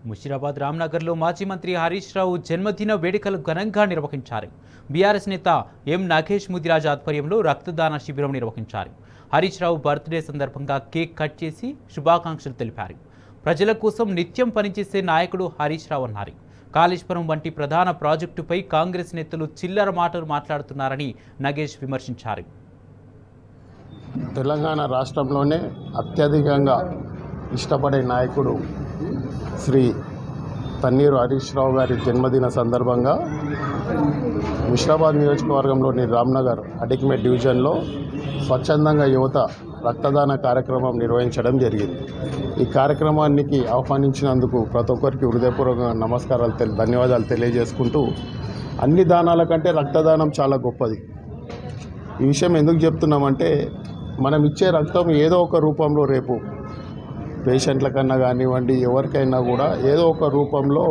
ముషిరాబాద్ రామ్నగర్లో మాజీ మంత్రి హరీష్ రావు జన్మదిన వేడుకలు ఘనంగా నిర్వహించారు. బీఆర్ఎస్ నేత ఎం నాగేష్ ముదిరాజ్ ఆధ్వర్యంలో రక్తదాన శిబిరం నిర్వహించారు. హరీష్ రావు బర్త్డే సందర్భంగా కేక్ కట్ చేసి శుభాకాంక్షలు తెలిపారు. ప్రజల కోసం నిత్యం పనిచేసే నాయకుడు హరీష్ రావు అన్నారు. కాళేశ్వరం వంటి ప్రధాన ప్రాజెక్టుపై కాంగ్రెస్ నేతలు చిల్లర మాటలు మాట్లాడుతున్నారని నాగేష్ విమర్శించారు. తెలంగాణ రాష్ట్రంలోనే అత్యధికంగా ఇష్టపడే నాయకుడు శ్రీ తన్నీరు హరీష్ రావు గారి జన్మదిన సందర్భంగా ముషిరాబాద్ నియోజకవర్గంలోని రామ్నగర్ అడిక్మెట్ డివిజన్లో స్వచ్ఛందంగా యువత రక్తదాన కార్యక్రమం నిర్వహించడం జరిగింది. ఈ కార్యక్రమానికి ఆహ్వానించినందుకు ప్రతి ఒక్కరికి హృదయపూర్వక నమస్కారాలు ధన్యవాదాలు తెలియజేసుకుంటూ, అన్ని దానాల కంటే రక్తదానం చాలా గొప్పది. ఈ విషయం ఎందుకు చెప్తున్నామంటే, మనం ఇచ్చే రక్తం ఏదో ఒక రూపంలో రేపు పేషెంట్ల కన్నా కానివ్వండి, ఎవరికైనా కూడా ఏదో ఒక రూపంలో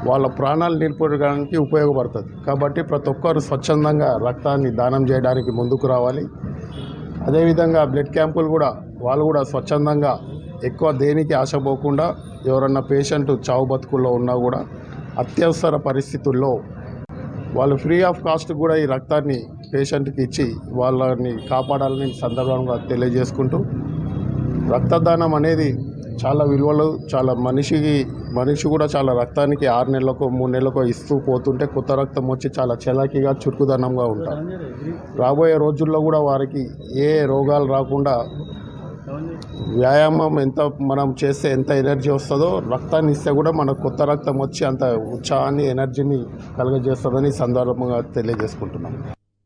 వాళ్ళ ప్రాణాలు నిలుపుకోవడానికి ఉపయోగపడుతుంది. కాబట్టి ప్రతి ఒక్కరు స్వచ్ఛందంగా రక్తాన్ని దానం చేయడానికి ముందుకు రావాలి. అదేవిధంగా బ్లడ్ క్యాంపులు కూడా వాళ్ళు కూడా స్వచ్ఛందంగా ఎక్కువ దేనికి ఆశపోకుండా, ఎవరన్నా పేషెంట్ చావు బతుకుల్లో ఉన్నా కూడా అత్యవసర పరిస్థితుల్లో వాళ్ళు ఫ్రీ ఆఫ్ కాస్ట్ కూడా ఈ రక్తాన్ని పేషెంట్కి ఇచ్చి వాళ్ళని కాపాడాలని సందర్భంగా తెలియజేసుకుంటూ, రక్తదానం అనేది చాలా విలువలు, చాలా మనిషి కూడా చాలా రక్తానికి 6 నెలలకో 3 నెలలకో ఇస్తూ పోతుంటే కొత్త రక్తం వచ్చి చాలా చలాకీగా చురుకుదనంగా ఉంటారు. రాబోయే రోజుల్లో కూడా వారికి ఏ రోగాలు రాకుండా వ్యాయామం ఎంత మనం చేస్తే ఎంత ఎనర్జీ వస్తుందో, రక్తాన్ని ఇస్తే కూడా మనకు కొత్త రక్తం వచ్చి అంత ఉత్సాహాన్ని ఎనర్జీని కలుగజేస్తుందని సందర్భంగా తెలియజేసుకుంటున్నాం.